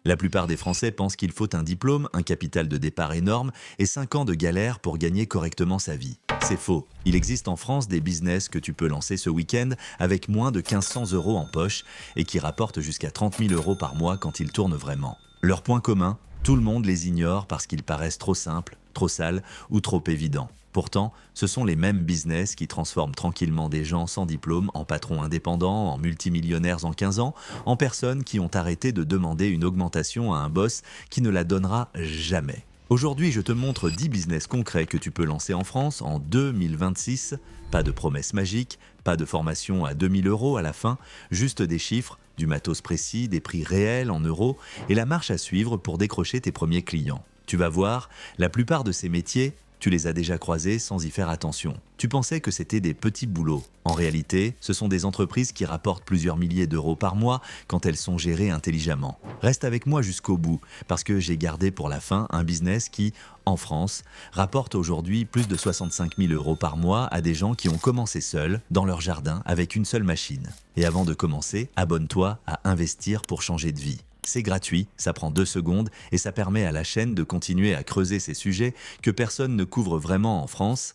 La plupart des Français pensent qu'il faut un diplôme, un capital de départ énorme et 5 ans de galère pour gagner correctement sa vie. C'est faux. Il existe en France des business que tu peux lancer ce week-end avec moins de 1500 € en poche et qui rapportent jusqu'à 30 000 € par mois quand ils tournent vraiment. Leur point commun, tout le monde les ignore parce qu'ils paraissent trop simples, trop sales ou trop évidents. Pourtant, ce sont les mêmes business qui transforment tranquillement des gens sans diplôme en patrons indépendants, en multimillionnaires en 15 ans, en personnes qui ont arrêté de demander une augmentation à un boss qui ne la donnera jamais. Aujourd'hui, je te montre 10 business concrets que tu peux lancer en France en 2026. Pas de promesses magiques, pas de formation à 2000 € à la fin, juste des chiffres, du matos précis, des prix réels en euros et la marche à suivre pour décrocher tes premiers clients. Tu vas voir, la plupart de ces métiers, tu les as déjà croisés sans y faire attention. Tu pensais que c'était des petits boulots. En réalité, ce sont des entreprises qui rapportent plusieurs milliers d'euros par mois quand elles sont gérées intelligemment. Reste avec moi jusqu'au bout, parce que j'ai gardé pour la fin un business qui, en France, rapporte aujourd'hui plus de 65 000 € par mois à des gens qui ont commencé seuls, dans leur jardin, avec une seule machine. Et avant de commencer, abonne-toi à Investir pour changer de vie. C'est gratuit, ça prend 2 secondes et ça permet à la chaîne de continuer à creuser ces sujets que personne ne couvre vraiment en France.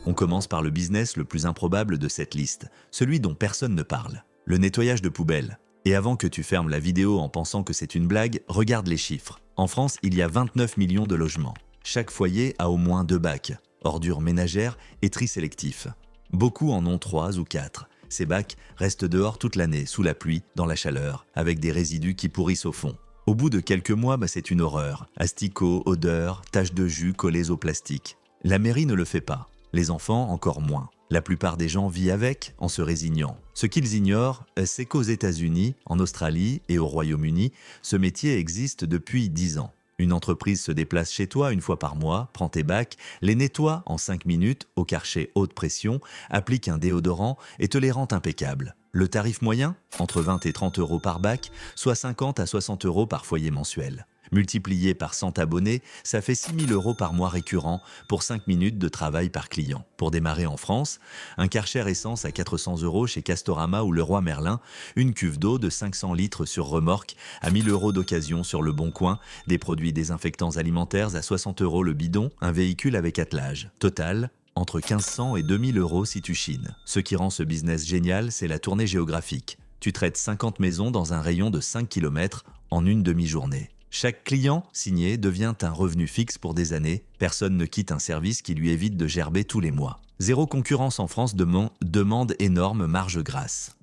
On commence par le business le plus improbable de cette liste, celui dont personne ne parle, le nettoyage de poubelles. Et avant que tu fermes la vidéo en pensant que c'est une blague, regarde les chiffres. En France, il y a 29 millions de logements. Chaque foyer a au moins 2 bacs, ordures ménagères et tri sélectif. Beaucoup en ont 3 ou 4. Ces bacs restent dehors toute l'année, sous la pluie, dans la chaleur, avec des résidus qui pourrissent au fond. Au bout de quelques mois, c'est une horreur. Asticots, odeurs, taches de jus collées au plastique. La mairie ne le fait pas. Les enfants, encore moins. La plupart des gens vivent avec, en se résignant. Ce qu'ils ignorent, c'est qu'aux États-Unis, en Australie et au Royaume-Uni, ce métier existe depuis 10 ans. Une entreprise se déplace chez toi une fois par mois, prend tes bacs, les nettoie en 5 minutes au Karcher haute pression, applique un déodorant et te les rend impeccables. Le tarif moyen, entre 20 et 30 € par bac, soit 50 à 60 € par foyer mensuel. Multiplié par 100 abonnés, ça fait 6 000 € par mois récurrent pour 5 minutes de travail par client. Pour démarrer en France, un Karcher essence à 400 € chez Castorama ou Leroy Merlin, une cuve d'eau de 500 litres sur remorque à 1 000 € d'occasion sur Le Bon Coin, des produits désinfectants alimentaires à 60 € le bidon, un véhicule avec attelage. Total, entre 1500 et 2000 € si tu chines. Ce qui rend ce business génial, c'est la tournée géographique. Tu traites 50 maisons dans un rayon de 5 km en une demi-journée. Chaque client signé devient un revenu fixe pour des années. Personne ne quitte un service qui lui évite de gerber tous les mois. Zéro concurrence en France demande énorme marge grasse.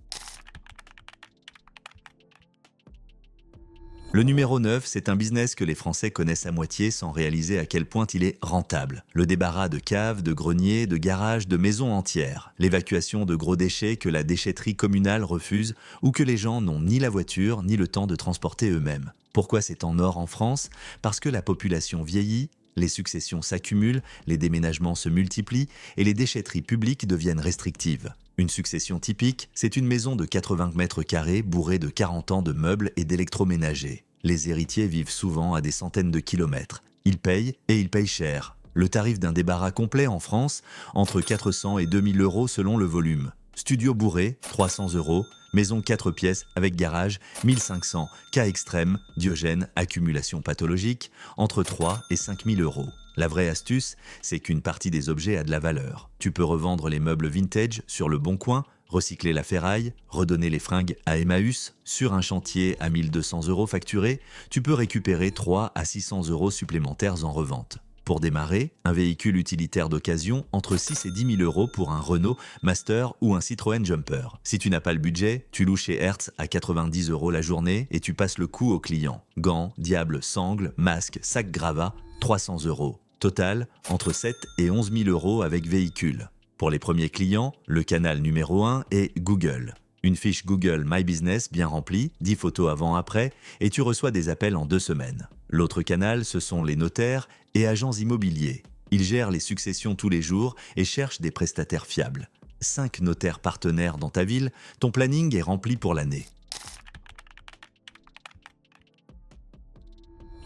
Le numéro 9, c'est un business que les Français connaissent à moitié sans réaliser à quel point il est rentable. Le débarras de caves, de greniers, de garages, de maisons entières. L'évacuation de gros déchets que la déchetterie communale refuse ou que les gens n'ont ni la voiture ni le temps de transporter eux-mêmes. Pourquoi c'est en or en France? Parce que la population vieillit, les successions s'accumulent, les déménagements se multiplient et les déchetteries publiques deviennent restrictives. Une succession typique, c'est une maison de 80 mètres carrés bourrée de 40 ans de meubles et d'électroménagers. Les héritiers vivent souvent à des centaines de kilomètres. Ils payent et ils payent cher. Le tarif d'un débarras complet en France, entre 400 et 2000 € selon le volume. Studio bourré, 300 €. Maison 4 pièces avec garage, 1500. Cas extrême, Diogène, accumulation pathologique, entre 3 et 5000 €. La vraie astuce, c'est qu'une partie des objets a de la valeur. Tu peux revendre les meubles vintage sur Le Bon Coin, recycler la ferraille, redonner les fringues à Emmaüs. Sur un chantier à 1200 € facturé, tu peux récupérer 3 à 600 € supplémentaires en revente. Pour démarrer, un véhicule utilitaire d'occasion, entre 6 et 10 000 € pour un Renault Master ou un Citroën Jumper. Si tu n'as pas le budget, tu loues chez Hertz à 90 € la journée et tu passes le coût au client. Gants, diable, sangles, masques, sacs gravats, 300 €. Total, entre 7 et 11 000 € avec véhicule. Pour les premiers clients, le canal numéro 1 est Google. Une fiche Google My Business bien remplie, 10 photos avant-après, et tu reçois des appels en 2 semaines. L'autre canal, ce sont les notaires et agents immobiliers. Ils gèrent les successions tous les jours et cherchent des prestataires fiables. 5 notaires partenaires dans ta ville, ton planning est rempli pour l'année.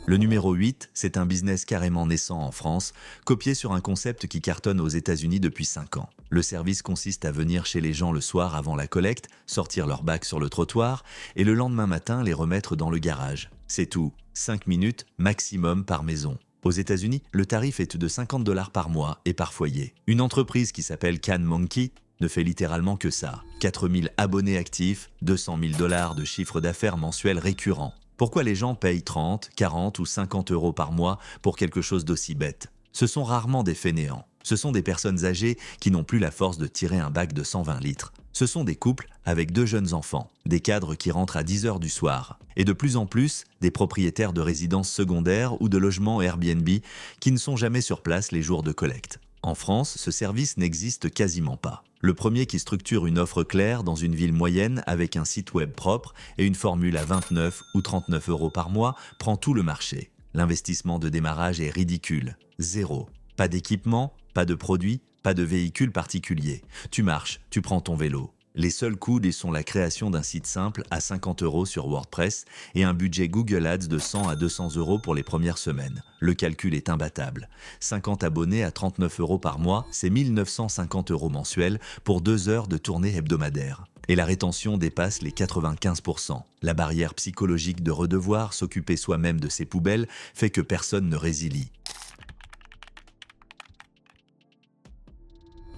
Le numéro 8, c'est un business carrément naissant en France, copié sur un concept qui cartonne aux États-Unis depuis 5 ans. Le service consiste à venir chez les gens le soir avant la collecte, sortir leur bac sur le trottoir et le lendemain matin les remettre dans le garage. C'est tout, 5 minutes maximum par maison. Aux États-Unis, le tarif est de $50 par mois et par foyer. Une entreprise qui s'appelle Can Monkey ne fait littéralement que ça. 4000 abonnés actifs, $200 000 de chiffre d'affaires mensuel récurrent. Pourquoi les gens payent 30, 40 ou 50 euros par mois pour quelque chose d'aussi bête? Ce sont rarement des fainéants. Ce sont des personnes âgées qui n'ont plus la force de tirer un bac de 120 litres. Ce sont des couples avec 2 jeunes enfants, des cadres qui rentrent à 10 heures du soir, et de plus en plus, des propriétaires de résidences secondaires ou de logements Airbnb qui ne sont jamais sur place les jours de collecte. En France, ce service n'existe quasiment pas. Le premier qui structure une offre claire dans une ville moyenne avec un site web propre et une formule à 29 ou 39 euros par mois prend tout le marché. L'investissement de démarrage est ridicule. Zéro. Pas d'équipement, pas de produits, pas de véhicule particulier. Tu marches, tu prends ton vélo. Les seuls coûts sont la création d'un site simple à 50 euros sur WordPress et un budget Google Ads de 100 à 200 euros pour les premières semaines. Le calcul est imbattable. 50 abonnés à 39 euros par mois, c'est 1950 euros mensuels pour 2 heures de tournée hebdomadaire. Et la rétention dépasse les 95%. La barrière psychologique de redevoir s'occuper soi-même de ses poubelles fait que personne ne résilie.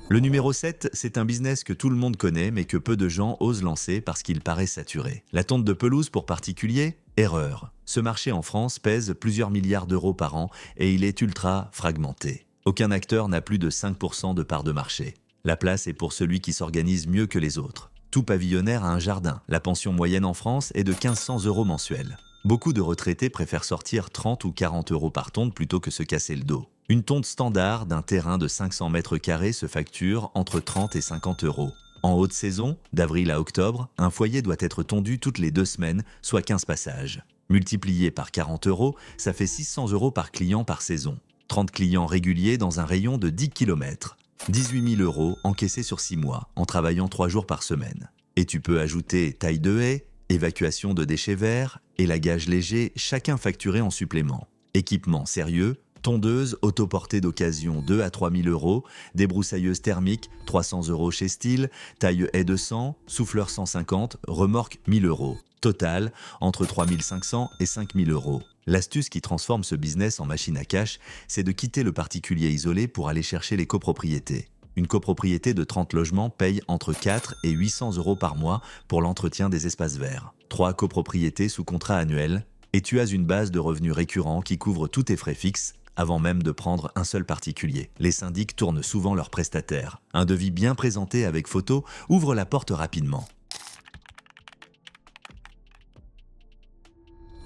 Le numéro 7, c'est un business que tout le monde connaît mais que peu de gens osent lancer parce qu'il paraît saturé. La tonte de pelouse pour particuliers? Erreur. Ce marché en France pèse plusieurs milliards d'euros par an et il est ultra fragmenté. Aucun acteur n'a plus de 5% de part de marché. La place est pour celui qui s'organise mieux que les autres. Tout pavillonnaire a un jardin. La pension moyenne en France est de 1500 euros mensuels. Beaucoup de retraités préfèrent sortir 30 ou 40 euros par tonte plutôt que se casser le dos. Une tonte standard d'un terrain de 500 mètres carrés se facture entre 30 et 50 euros. En haute saison, d'avril à octobre, un foyer doit être tondu toutes les 2 semaines, soit 15 passages. Multiplié par 40 euros, ça fait 600 euros par client par saison. 30 clients réguliers dans un rayon de 10 km. 18 000 euros encaissés sur 6 mois, en travaillant 3 jours par semaine. Et tu peux ajouter taille de haie, évacuation de déchets verts, élagage léger, chacun facturé en supplément. Équipement sérieux, tondeuse autoportée d'occasion 2 à 3 000 euros, débroussailleuse thermique 300 euros chez Stihl, taille haie 200, souffleur 150, remorque 1000 euros. Total, entre 3 500 et 5 000 euros. L'astuce qui transforme ce business en machine à cash, c'est de quitter le particulier isolé pour aller chercher les copropriétés. Une copropriété de 30 logements paye entre 4 et 800 euros par mois pour l'entretien des espaces verts. 3 copropriétés sous contrat annuel, et tu as une base de revenus récurrents qui couvre tous tes frais fixes, avant même de prendre un seul particulier. Les syndics tournent souvent leurs prestataires. Un devis bien présenté avec photo ouvre la porte rapidement.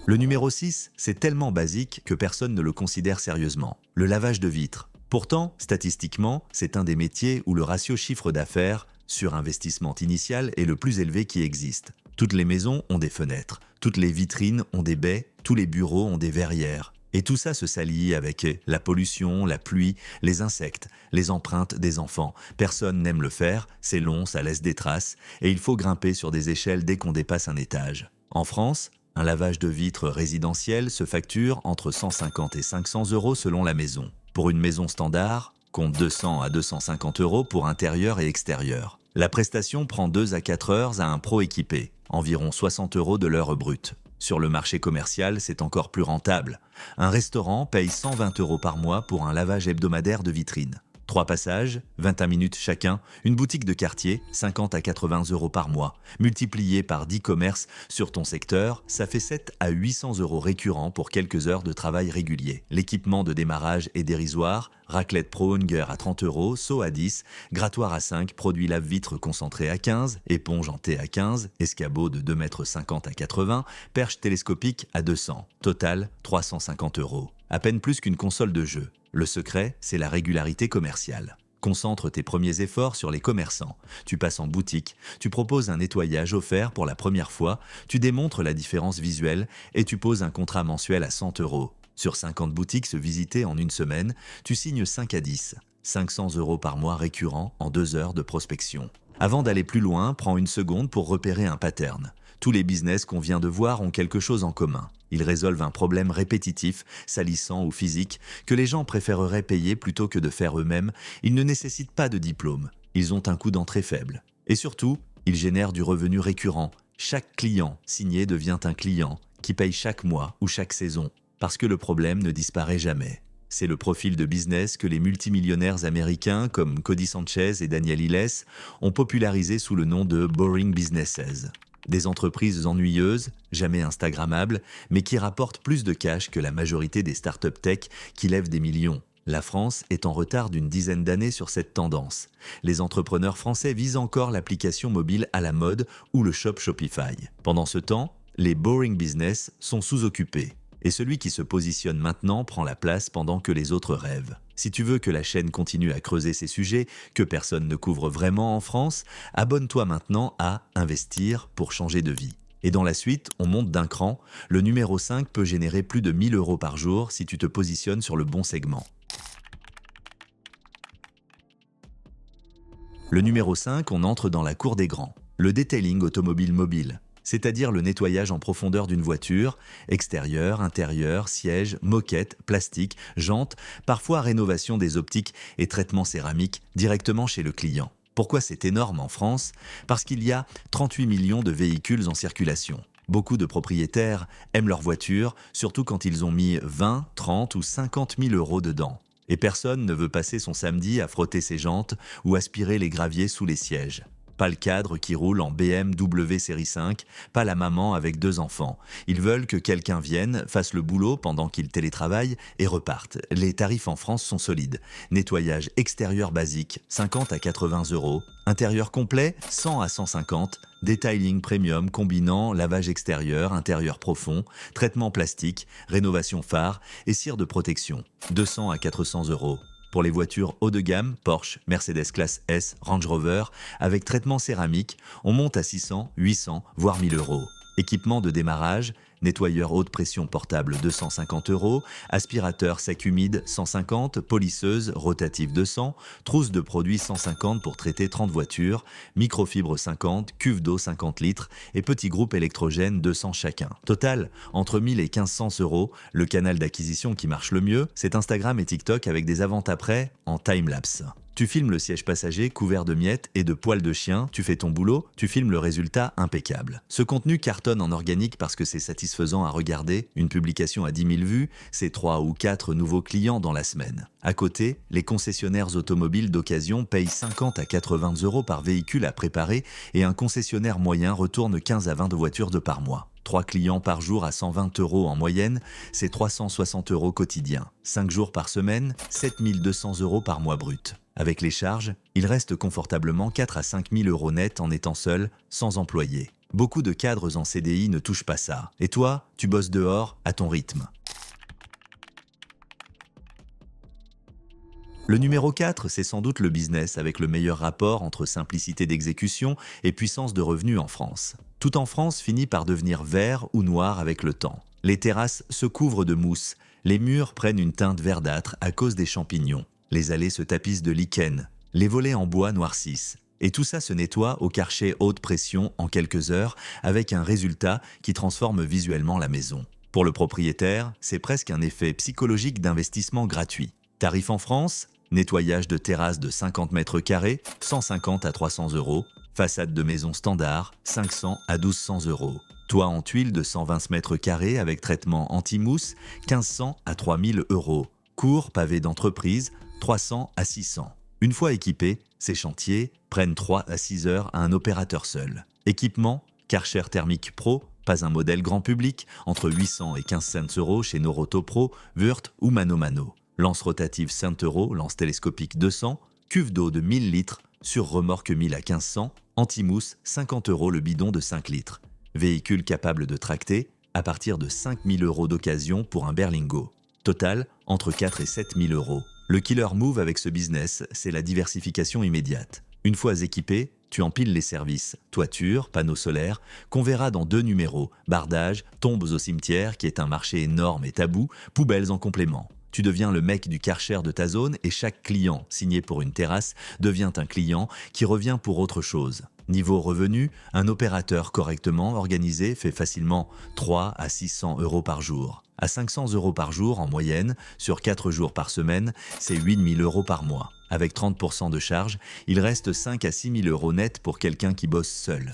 Le numéro 6, c'est tellement basique que personne ne le considère sérieusement. Le lavage de vitres. Pourtant, statistiquement, c'est un des métiers où le ratio chiffre d'affaires sur investissement initial est le plus élevé qui existe. Toutes les maisons ont des fenêtres, toutes les vitrines ont des baies, tous les bureaux ont des verrières. Et tout ça se salit avec la pollution, la pluie, les insectes, les empreintes des enfants. Personne n'aime le faire, c'est long, ça laisse des traces, et il faut grimper sur des échelles dès qu'on dépasse un étage. En France, un lavage de vitres résidentiel se facture entre 150 et 500 euros selon la maison. Pour une maison standard, compte 200 à 250 euros pour intérieur et extérieur. La prestation prend 2 à 4 heures à un pro équipé, environ 60 euros de l'heure brute. Sur le marché commercial, c'est encore plus rentable. Un restaurant paye 120 euros par mois pour un lavage hebdomadaire de vitrines. 3 passages, 21 minutes chacun, une boutique de quartier, 50 à 80 euros par mois. Multiplié par 10 commerces sur ton secteur, ça fait 7 à 800 euros récurrents pour quelques heures de travail régulier. L'équipement de démarrage est dérisoire, raclette Pro Hunger à 30 euros, seau à 10, grattoir à 5, produit lave-vitre concentré à 15, éponge en T à 15, escabeau de 2,50 m à 80, perche télescopique à 200. Total, 350 euros. À peine plus qu'une console de jeu. Le secret, c'est la régularité commerciale. Concentre tes premiers efforts sur les commerçants. Tu passes en boutique, tu proposes un nettoyage offert pour la première fois, tu démontres la différence visuelle et tu poses un contrat mensuel à 100 euros. Sur 50 boutiques se visiter en une semaine, tu signes 5 à 10. 500 euros par mois récurrents en 2 heures de prospection. Avant d'aller plus loin, prends une seconde pour repérer un pattern. Tous les business qu'on vient de voir ont quelque chose en commun. Ils résolvent un problème répétitif, salissant ou physique, que les gens préféreraient payer plutôt que de faire eux-mêmes. Ils ne nécessitent pas de diplôme. Ils ont un coût d'entrée faible. Et surtout, ils génèrent du revenu récurrent. Chaque client signé devient un client qui paye chaque mois ou chaque saison, parce que le problème ne disparaît jamais. C'est le profil de business que les multimillionnaires américains comme Cody Sanchez et Daniel Illes ont popularisé sous le nom de Boring Businesses. Des entreprises ennuyeuses, jamais instagrammables, mais qui rapportent plus de cash que la majorité des startups tech qui lèvent des millions. La France est en retard d'une dizaine d'années sur cette tendance. Les entrepreneurs français visent encore l'application mobile à la mode ou le shop Shopify. Pendant ce temps, les boring business sont sous-occupés. Et celui qui se positionne maintenant prend la place pendant que les autres rêvent. Si tu veux que la chaîne continue à creuser ces sujets que personne ne couvre vraiment en France, abonne-toi maintenant à Investir pour changer de vie. Et dans la suite, on monte d'un cran. Le numéro 5 peut générer plus de 1 000 € par jour si tu te positionnes sur le bon segment. Le numéro 5, on entre dans la cour des grands. Le detailing automobile mobile, c'est-à-dire le nettoyage en profondeur d'une voiture, extérieur, intérieur, siège, moquette, plastique, jantes, parfois rénovation des optiques et traitement céramique directement chez le client. Pourquoi c'est énorme en France ? Parce qu'il y a 38 millions de véhicules en circulation. Beaucoup de propriétaires aiment leur voiture, surtout quand ils ont mis 20, 30 ou 50 000 € dedans. Et personne ne veut passer son samedi à frotter ses jantes ou aspirer les graviers sous les sièges. Pas le cadre qui roule en BMW série 5, pas la maman avec 2 enfants. Ils veulent que quelqu'un vienne, fasse le boulot pendant qu'ils télétravaillent et repartent. Les tarifs en France sont solides. Nettoyage extérieur basique, 50 à 80 €. Intérieur complet, 100 à 150. Detailing premium combinant lavage extérieur, intérieur profond, traitement plastique, rénovation phare et cire de protection, 200 à 400 €. Pour les voitures haut de gamme, Porsche, Mercedes classe S, Range Rover, avec traitement céramique, on monte à 600, 800, voire 1 000 €. Équipement de démarrage, nettoyeur haute pression portable 250 €, aspirateur sec humide 150, polisseuse rotative 200, trousse de produits 150 pour traiter 30 voitures, microfibre 50, cuve d'eau 50 litres et petit groupe électrogène 200 chacun. Total, entre 1 000 et 1 500 €, le canal d'acquisition qui marche le mieux, c'est Instagram et TikTok avec des avant-après en time-lapse. Tu filmes le siège passager couvert de miettes et de poils de chien, tu fais ton boulot, tu filmes le résultat impeccable. Ce contenu cartonne en organique parce que c'est satisfaisant à regarder, une publication à 10 000 vues, c'est 3 ou 4 nouveaux clients dans la semaine. À côté, les concessionnaires automobiles d'occasion payent 50 à 80 € par véhicule à préparer et un concessionnaire moyen retourne 15 à 20 voitures de par mois. 3 clients par jour à 120 € en moyenne, c'est 360 € quotidiens. 5 jours par semaine, 7 200 € par mois brut. Avec les charges, il reste confortablement 4 à 5 000 € net en étant seul, sans employé. Beaucoup de cadres en CDI ne touchent pas ça. Et toi, tu bosses dehors, à ton rythme. Le numéro 4, c'est sans doute le business avec le meilleur rapport entre simplicité d'exécution et puissance de revenus en France. Tout en France finit par devenir vert ou noir avec le temps. Les terrasses se couvrent de mousse, les murs prennent une teinte verdâtre à cause des champignons. Les allées se tapissent de lichen, les volets en bois noircissent. Et tout ça se nettoie au Karcher haute pression en quelques heures avec un résultat qui transforme visuellement la maison. Pour le propriétaire, c'est presque un effet psychologique d'investissement gratuit. Tarif en France, nettoyage de terrasse de 50 mètres carrés, 150 à 300 €. Façade de maison standard, 500 à 1 200 €. Toit en tuiles de 120 mètres carrés avec traitement anti-mousse, 1500 à 3000 €. Cours pavé d'entreprise, 300 à 600. Une fois équipés, ces chantiers prennent 3 à 6 heures à un opérateur seul. Équipement, Karcher Thermique Pro, pas un modèle grand public, entre 800 et 15 cents € chez Noroto Pro, Wurt ou Mano Mano. Lance rotative 100 €, lance télescopique 200, cuve d'eau de 1000 litres, sur remorque 1000 à 1500, anti-mousse 50 € le bidon de 5 litres. Véhicule capable de tracter à partir de 5 000 € d'occasion pour un berlingot. Total, entre 4 et 7 000 €. Le killer move avec ce business, c'est la diversification immédiate. Une fois équipé, tu empiles les services, toiture, panneaux solaires, qu'on verra dans 2 numéros, bardage, tombes au cimetière, qui est un marché énorme et tabou, poubelles en complément. Tu deviens le mec du Karcher de ta zone et chaque client signé pour une terrasse devient un client qui revient pour autre chose. Niveau revenu, un opérateur correctement organisé fait facilement 3 à 600 euros par jour. À 500 euros par jour en moyenne, sur 4 jours par semaine, c'est 8 000 euros par mois. Avec 30% de charge, il reste 5 à 6 000 euros net pour quelqu'un qui bosse seul.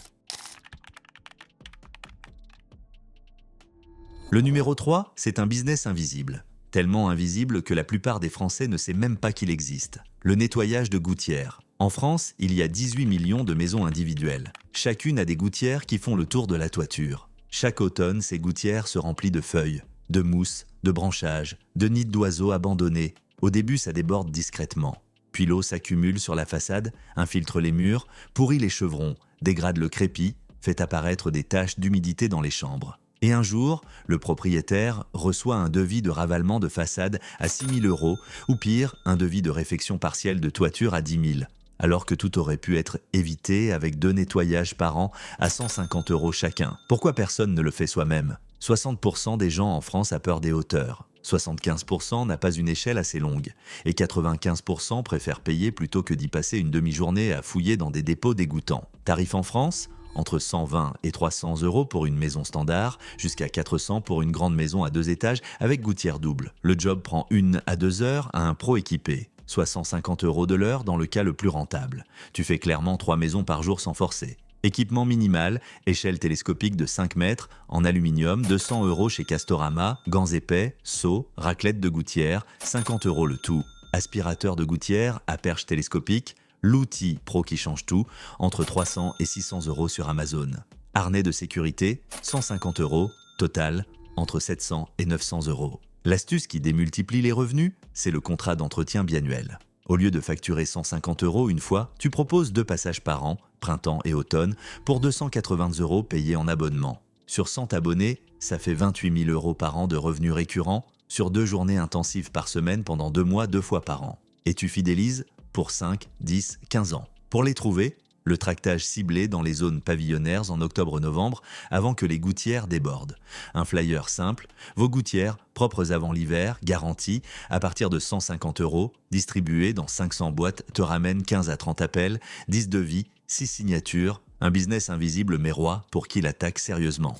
Le numéro 3, c'est un business invisible. Tellement invisible que la plupart des Français ne savent même pas qu'il existe. Le nettoyage de gouttières. En France, il y a 18 millions de maisons individuelles. Chacune a des gouttières qui font le tour de la toiture. Chaque automne, ces gouttières se remplissent de feuilles, de mousse, de branchages, de nids d'oiseaux abandonnés. Au début, ça déborde discrètement. Puis l'eau s'accumule sur la façade, infiltre les murs, pourrit les chevrons, dégrade le crépi, fait apparaître des taches d'humidité dans les chambres. Et un jour, le propriétaire reçoit un devis de ravalement de façade à 6 000 euros, ou pire, un devis de réfection partielle de toiture à 10 000, alors que tout aurait pu être évité avec 2 nettoyages par an à 150 euros chacun. Pourquoi personne ne le fait soi-même ? 60% des gens en France a peur des hauteurs. 75% n'a pas une échelle assez longue. Et 95% préfèrent payer plutôt que d'y passer une demi-journée à fouiller dans des dépôts dégoûtants. Tarif en France ? Entre 120 et 300 euros pour une maison standard, jusqu'à 400 pour une grande maison à 2 étages avec gouttière double. Le job prend 1 à 2 heures à un pro équipé. Soit 150 euros de l'heure dans le cas le plus rentable. Tu fais clairement 3 maisons par jour sans forcer. Équipement minimal, échelle télescopique de 5 mètres, en aluminium, 200 euros chez Castorama, gants épais, seaux, raclette de gouttière, 50 euros le tout. Aspirateur de gouttière à perche télescopique, l'outil pro qui change tout, entre 300 et 600 euros sur Amazon. Harnais de sécurité, 150 euros, total, entre 700 et 900 euros. L'astuce qui démultiplie les revenus, c'est le contrat d'entretien biannuel. Au lieu de facturer 150 euros une fois, tu proposes 2 passages par an, printemps et automne, pour 280 euros payés en abonnement. Sur 100 abonnés, ça fait 28 000 euros par an de revenus récurrents, sur 2 journées intensives par semaine pendant 2 mois 2 fois par an. Et tu fidélises pour 5, 10, 15 ans. Pour les trouver, le tractage ciblé dans les zones pavillonnaires en octobre-novembre avant que les gouttières débordent. Un flyer simple, vos gouttières, propres avant l'hiver, garanties, à partir de 150 euros, distribuées dans 500 boîtes, te ramène 15 à 30 appels, 10 devis, 6 signatures, un business invisible mais roi pour qui l'attaque sérieusement.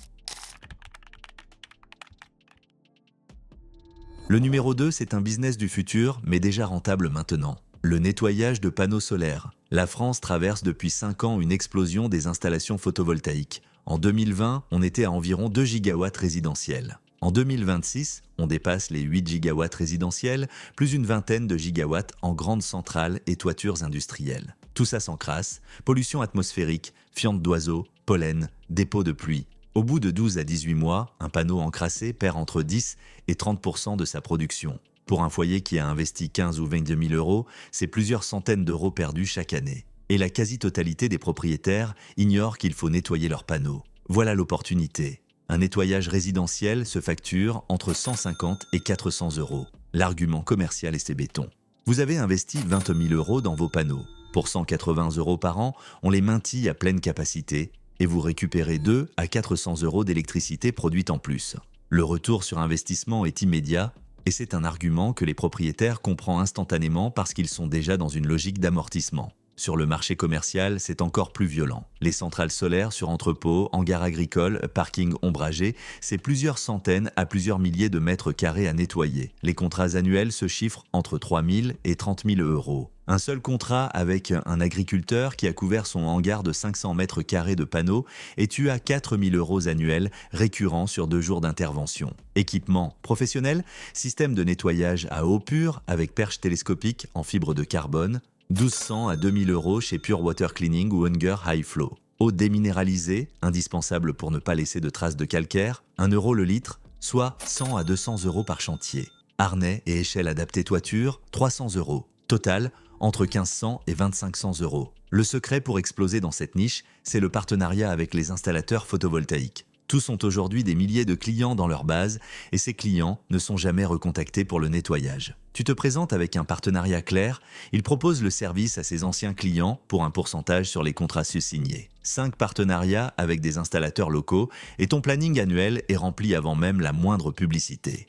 Le numéro 2, c'est un business du futur, mais déjà rentable maintenant. Le nettoyage de panneaux solaires. La France traverse depuis 5 ans une explosion des installations photovoltaïques. En 2020, on était à environ 2 gigawatts résidentiels. En 2026, on dépasse les 8 gigawatts résidentiels, plus une vingtaine de gigawatts en grandes centrales et toitures industrielles. Tout ça s'encrasse, pollution atmosphérique, fientes d'oiseaux, pollen, dépôts de pluie. Au bout de 12 à 18 mois, un panneau encrassé perd entre 10 et 30% de sa production. Pour un foyer qui a investi 15 ou 22 000 euros, c'est plusieurs centaines d'euros perdus chaque année. Et la quasi-totalité des propriétaires ignorent qu'il faut nettoyer leurs panneaux. Voilà l'opportunité. Un nettoyage résidentiel se facture entre 150 et 400 euros. L'argument commercial est ses bétons. Vous avez investi 20 000 euros dans vos panneaux. Pour 180 euros par an, on les maintient à pleine capacité et vous récupérez 2 à 400 euros d'électricité produite en plus. Le retour sur investissement est immédiat. Et c'est un argument que les propriétaires comprennent instantanément parce qu'ils sont déjà dans une logique d'amortissement. Sur le marché commercial, c'est encore plus violent. Les centrales solaires sur entrepôts, hangars agricoles, parkings ombragés, c'est plusieurs centaines à plusieurs milliers de mètres carrés à nettoyer. Les contrats annuels se chiffrent entre 3 000 et 30 000 euros. Un seul contrat avec un agriculteur qui a couvert son hangar de 500 mètres carrés de panneaux et tu as 4 000 euros annuels récurrents sur 2 jours d'intervention. Équipement professionnel, système de nettoyage à eau pure avec perche télescopique en fibre de carbone, 1200 à 2000 euros chez Pure Water Cleaning ou Hunger High Flow. Eau déminéralisée, indispensable pour ne pas laisser de traces de calcaire, 1 euro le litre, soit 100 à 200 euros par chantier. Harnais et échelle adaptée toiture, 300 euros. Total, entre 1500 et 2500 euros. Le secret pour exploser dans cette niche, c'est le partenariat avec les installateurs photovoltaïques. Tous ont aujourd'hui des milliers de clients dans leur base et ces clients ne sont jamais recontactés pour le nettoyage. Tu te présentes avec un partenariat clair, il propose le service à ses anciens clients pour un pourcentage sur les contrats signés. 5 partenariats avec des installateurs locaux et ton planning annuel est rempli avant même la moindre publicité.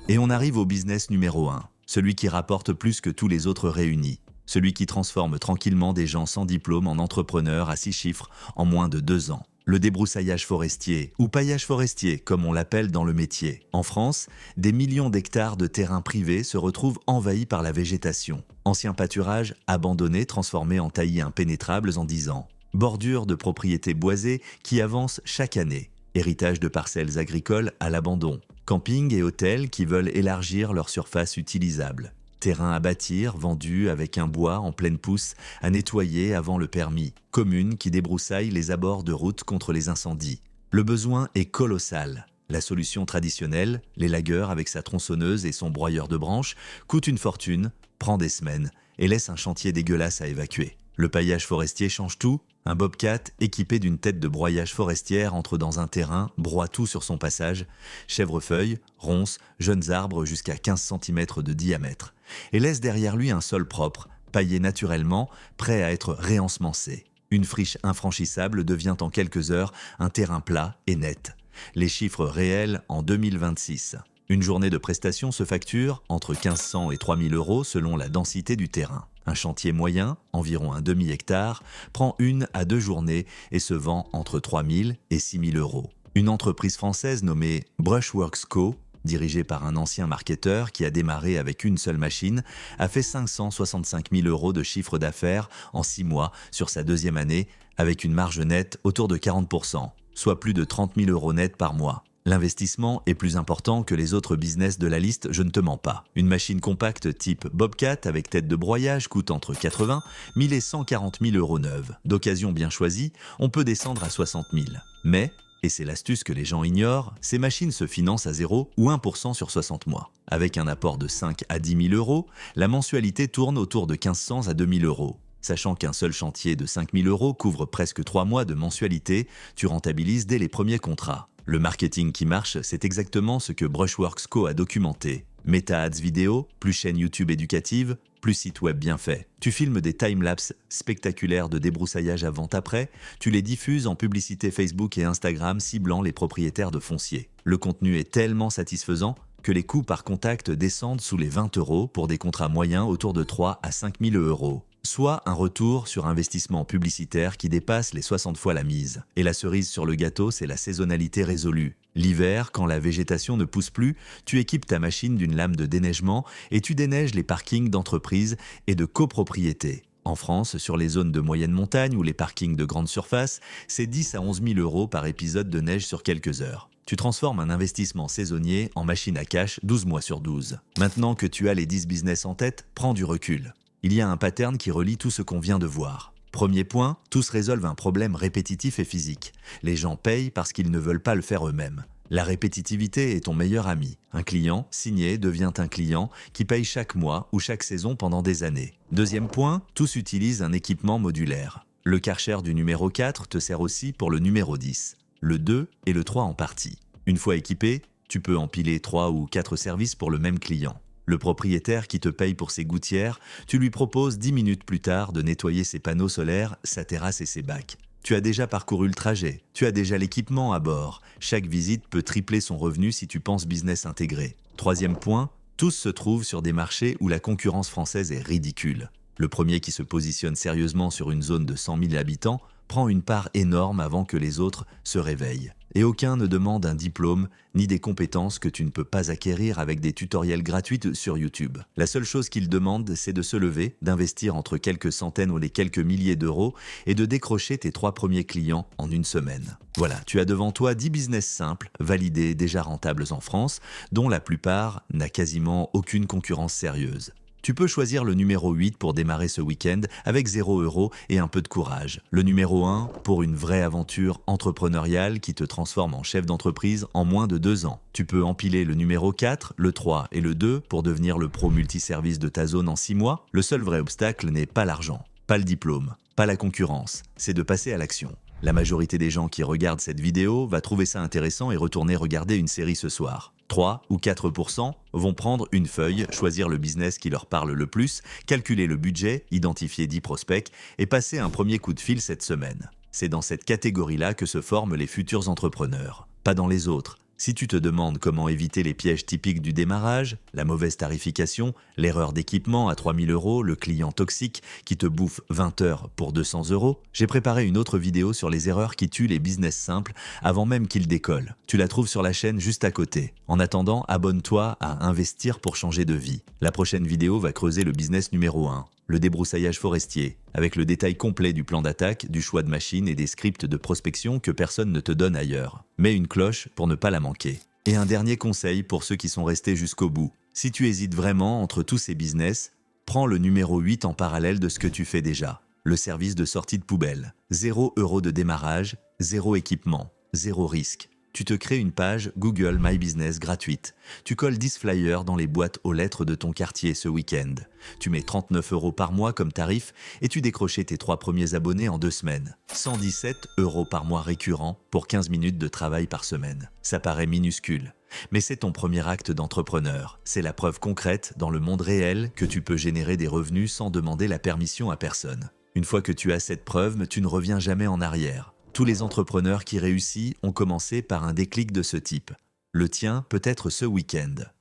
Et on arrive au business numéro 1, celui qui rapporte plus que tous les autres réunis. celui qui transforme tranquillement des gens sans diplôme en entrepreneurs à 6 chiffres en moins de 2 ans. Le débroussaillage forestier, ou paillage forestier, comme on l'appelle dans le métier. En France, des millions d'hectares de terrains privés se retrouvent envahis par la végétation. Anciens pâturages abandonnés transformés en taillis impénétrables en 10 ans. Bordures de propriétés boisées qui avancent chaque année. Héritage de parcelles agricoles à l'abandon. Campings et hôtels qui veulent élargir leur surface utilisable. Terrain à bâtir, vendus avec un bois en pleine pousse, à nettoyer avant le permis. Communes qui débroussaillent les abords de routes contre les incendies. Le besoin est colossal. La solution traditionnelle, l'élagueur avec sa tronçonneuse et son broyeur de branches, coûte une fortune, prend des semaines et laisse un chantier dégueulasse à évacuer. Le paillage forestier change tout. Un bobcat équipé d'une tête de broyage forestière entre dans un terrain, broie tout sur son passage, chèvrefeuilles, ronces, jeunes arbres jusqu'à 15 cm de diamètre, et laisse derrière lui un sol propre, paillé naturellement, prêt à être réensemencé. Une friche infranchissable devient en quelques heures un terrain plat et net. Les chiffres réels en 2026. Une journée de prestation se facture entre 1 500 et 3 000 euros selon la densité du terrain. Un chantier moyen, environ un demi-hectare, prend 1 à 2 journées et se vend entre 3 000 et 6 000 euros. Une entreprise française nommée Brushworks Co., dirigée par un ancien marketeur qui a démarré avec une seule machine, a fait 565 000 euros de chiffre d'affaires en 6 mois sur sa deuxième année, avec une marge nette autour de 40%, soit plus de 30 000 euros nets par mois. L'investissement est plus important que les autres business de la liste, je ne te mens pas. Une machine compacte type Bobcat avec tête de broyage coûte entre 80 000 et 140 000 euros neuve. D'occasion bien choisie, on peut descendre à 60 000. Mais, et c'est l'astuce que les gens ignorent, ces machines se financent à 0 ou 1% sur 60 mois. Avec un apport de 5 à 10 000 euros, la mensualité tourne autour de 1 500 à 2 000 euros. Sachant qu'un seul chantier de 5 000 euros couvre presque 3 mois de mensualité, tu rentabilises dès les premiers contrats. Le marketing qui marche, c'est exactement ce que Brushworks Co a documenté. Meta Ads vidéo, plus chaîne YouTube éducative, plus site web bien fait. Tu filmes des timelapses spectaculaires de débroussaillage avant-après, tu les diffuses en publicité Facebook et Instagram ciblant les propriétaires de foncier. Le contenu est tellement satisfaisant que les coûts par contact descendent sous les 20 euros pour des contrats moyens autour de 3 à 5 000 euros. Soit un retour sur investissement publicitaire qui dépasse les 60 fois la mise. Et la cerise sur le gâteau, c'est la saisonnalité résolue. L'hiver, quand la végétation ne pousse plus, tu équipes ta machine d'une lame de déneigement et tu déneiges les parkings d'entreprises et de copropriétés. En France, sur les zones de moyenne montagne ou les parkings de grande surface, c'est 10 à 11 000 euros par épisode de neige sur quelques heures. Tu transformes un investissement saisonnier en machine à cash 12 mois sur 12. Maintenant que tu as les 10 business en tête, prends du recul. Il y a un pattern qui relie tout ce qu'on vient de voir. Premier point, tous résolvent un problème répétitif et physique. Les gens payent parce qu'ils ne veulent pas le faire eux-mêmes. La répétitivité est ton meilleur ami. Un client signé devient un client qui paye chaque mois ou chaque saison pendant des années. Deuxième point, tous utilisent un équipement modulaire. Le Karcher du numéro 4 te sert aussi pour le numéro 10, le 2 et le 3 en partie. Une fois équipé, tu peux empiler 3 ou 4 services pour le même client. Le propriétaire qui te paye pour ses gouttières, tu lui proposes 10 minutes plus tard de nettoyer ses panneaux solaires, sa terrasse et ses bacs. Tu as déjà parcouru le trajet, tu as déjà l'équipement à bord. Chaque visite peut tripler son revenu si tu penses business intégré. Troisième point, tous se trouvent sur des marchés où la concurrence française est ridicule. Le premier qui se positionne sérieusement sur une zone de 100 000 habitants prend une part énorme avant que les autres se réveillent. Et aucun ne demande un diplôme ni des compétences que tu ne peux pas acquérir avec des tutoriels gratuits sur YouTube. La seule chose qu'ils demandent, c'est de se lever, d'investir entre quelques centaines ou les quelques milliers d'euros et de décrocher tes 3 premiers clients en une semaine. Voilà, tu as devant toi 10 business simples, validés, déjà rentables en France, dont la plupart n'a quasiment aucune concurrence sérieuse. Tu peux choisir le numéro 8 pour démarrer ce week-end avec 0 € et un peu de courage. Le numéro 1 pour une vraie aventure entrepreneuriale qui te transforme en chef d'entreprise en moins de 2 ans. Tu peux empiler le numéro 4, le 3 et le 2 pour devenir le pro multiservice de ta zone en 6 mois. Le seul vrai obstacle n'est pas l'argent, pas le diplôme, pas la concurrence, c'est de passer à l'action. La majorité des gens qui regardent cette vidéo va trouver ça intéressant et retourner regarder une série ce soir. 3 ou 4% vont prendre une feuille, choisir le business qui leur parle le plus, calculer le budget, identifier 10 prospects et passer un premier coup de fil cette semaine. C'est dans cette catégorie-là que se forment les futurs entrepreneurs, pas dans les autres. Si tu te demandes comment éviter les pièges typiques du démarrage, la mauvaise tarification, l'erreur d'équipement à 3 000 €, le client toxique qui te bouffe 20 heures pour 200 €, j'ai préparé une autre vidéo sur les erreurs qui tuent les business simples avant même qu'ils décollent. Tu la trouves sur la chaîne juste à côté. En attendant, abonne-toi à Investir pour changer de vie. La prochaine vidéo va creuser le business numéro 1, le débroussaillage forestier, avec le détail complet du plan d'attaque, du choix de machines et des scripts de prospection que personne ne te donne ailleurs. Mets une cloche pour ne pas la manquer. Et un dernier conseil pour ceux qui sont restés jusqu'au bout. Si tu hésites vraiment entre tous ces business, prends le numéro 8 en parallèle de ce que tu fais déjà. Le service de sortie de poubelle. 0 € de démarrage, 0 équipement, 0 risque. Tu te crées une page Google My Business gratuite. Tu colles 10 flyers dans les boîtes aux lettres de ton quartier ce week-end. Tu mets 39 € par mois comme tarif et tu décrochais tes 3 premiers abonnés en 2 semaines. 117 € par mois récurrent pour 15 minutes de travail par semaine. Ça paraît minuscule, mais c'est ton premier acte d'entrepreneur. C'est la preuve concrète dans le monde réel que tu peux générer des revenus sans demander la permission à personne. Une fois que tu as cette preuve, tu ne reviens jamais en arrière. Tous les entrepreneurs qui réussissent ont commencé par un déclic de ce type. Le tien peut être ce week-end.